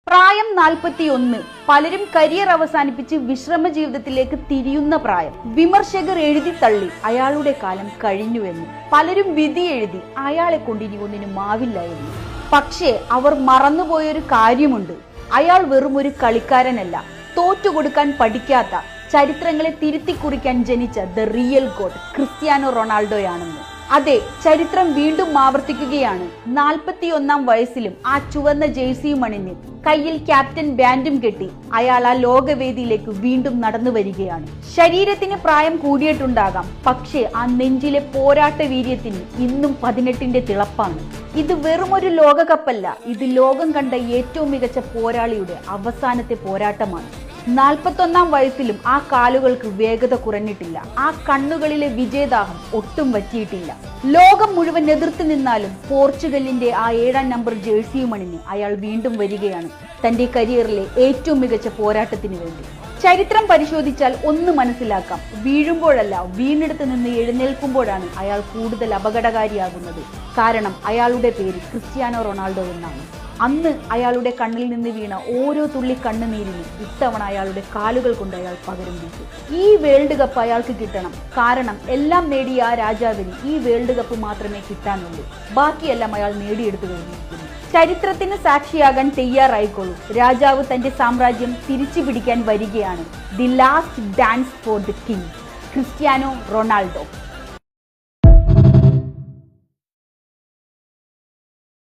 പ്രായം 41. പലരും കരിയർ അവസാനിപ്പിച്ച് വിശ്രമ ജീവിതത്തിലേക്ക് തിരിയുന്ന പ്രായം. വിമർശകർ എഴുതി തള്ളി അയാളുടെ കാലം കഴിഞ്ഞുവെന്ന്. പലരും വിധി എഴുതി അയാളെ കൊണ്ടിനി ഒന്നിനും ആവില്ല എന്ന്. പക്ഷേ അവർ മറന്നുപോയൊരു കാര്യമുണ്ട്. അയാൾ വെറും ഒരു കളിക്കാരനല്ല, തോറ്റുകൊടുക്കാൻ പഠിക്കാത്ത, ചരിത്രങ്ങളെ തിരുത്തി കുറിക്കാൻ ജനിച്ച ദ റിയൽ ഗോഡ് ക്രിസ്ത്യാനോ റൊണാൾഡോയാണെന്ന്. അതെ, ചരിത്രം വീണ്ടും ആവർത്തിക്കുകയാണ്. 41 വയസ്സിലും ആ ചുവന്ന ജേഴ്സിയും അണിഞ്ഞ് കയ്യിൽ ക്യാപ്റ്റൻ ബാൻഡും കെട്ടി അയാൾ ആ ലോകവേദിയിലേക്ക് വീണ്ടും നടന്നു വരികയാണ്. ശരീരത്തിന് പ്രായം കൂടിയിട്ടുണ്ടാകാം, പക്ഷേ ആ നെഞ്ചിലെ പോരാട്ട വീര്യത്തിന് ഇന്നും 18ന്റെ തിളപ്പാണ്. ഇത് വെറുമൊരു ലോകകപ്പല്ല, ഇത് ലോകം കണ്ട ഏറ്റവും മികച്ച പോരാളിയുടെ അവസാനത്തെ പോരാട്ടമാണ്. 41 വയസ്സിലും ആ കാലുകൾക്ക് വേഗത കുറഞ്ഞിട്ടില്ല, ആ കണ്ണുകളിലെ വിജയദാഹം ഒട്ടും വറ്റിയിട്ടില്ല. ലോകം മുഴുവൻ എതിർത്ത് നിന്നാലും പോർച്ചുഗലിന്റെ ആ 7ാം നമ്പർ ജേഴ്സിയും അണിഞ്ഞ് അയാൾ വീണ്ടും വരികയാണ് തന്റെ കരിയറിലെ ഏറ്റവും മികച്ച പോരാട്ടത്തിന് വേണ്ടി. ചരിത്രം പരിശോധിച്ചാൽ ഒന്ന് മനസ്സിലാക്കാം, വീഴുമ്പോഴല്ല വീണെടുത്ത് നിന്ന് എഴുന്നേൽക്കുമ്പോഴാണ് അയാൾ കൂടുതൽ അപകടകാരിയാകുന്നത്. കാരണം അയാളുടെ പേര് ക്രിസ്ത്യാനോ റൊണാൾഡോ എന്നാണ്. അന്ന് അയാളുടെ കണ്ണിൽ നിന്ന് വീണ ഓരോ തുള്ളി കണ്ണുനീരിന് ഇത്തവണ അയാളുടെ കാലുകൾ കൊണ്ട് അയാൾ പകരം വീട്ടു. ഈ വേൾഡ് കപ്പ് അയാൾക്ക് കിട്ടണം. കാരണം എല്ലാം നേടിയ ആ രാജാവിന് ഈ വേൾഡ് കപ്പ് മാത്രമേ കിട്ടാനുള്ളൂ. ബാക്കിയെല്ലാം അയാൾ നേടിയെടുത്തു കഴിഞ്ഞിരിക്കുന്നു. ചരിത്രത്തിന് സാക്ഷിയാകാൻ തയ്യാറായിക്കോളൂ. രാജാവ് തന്റെ സാമ്രാജ്യം തിരിച്ചു പിടിക്കാൻ വരികയാണ്. The last dance for the king, Cristiano Ronaldo.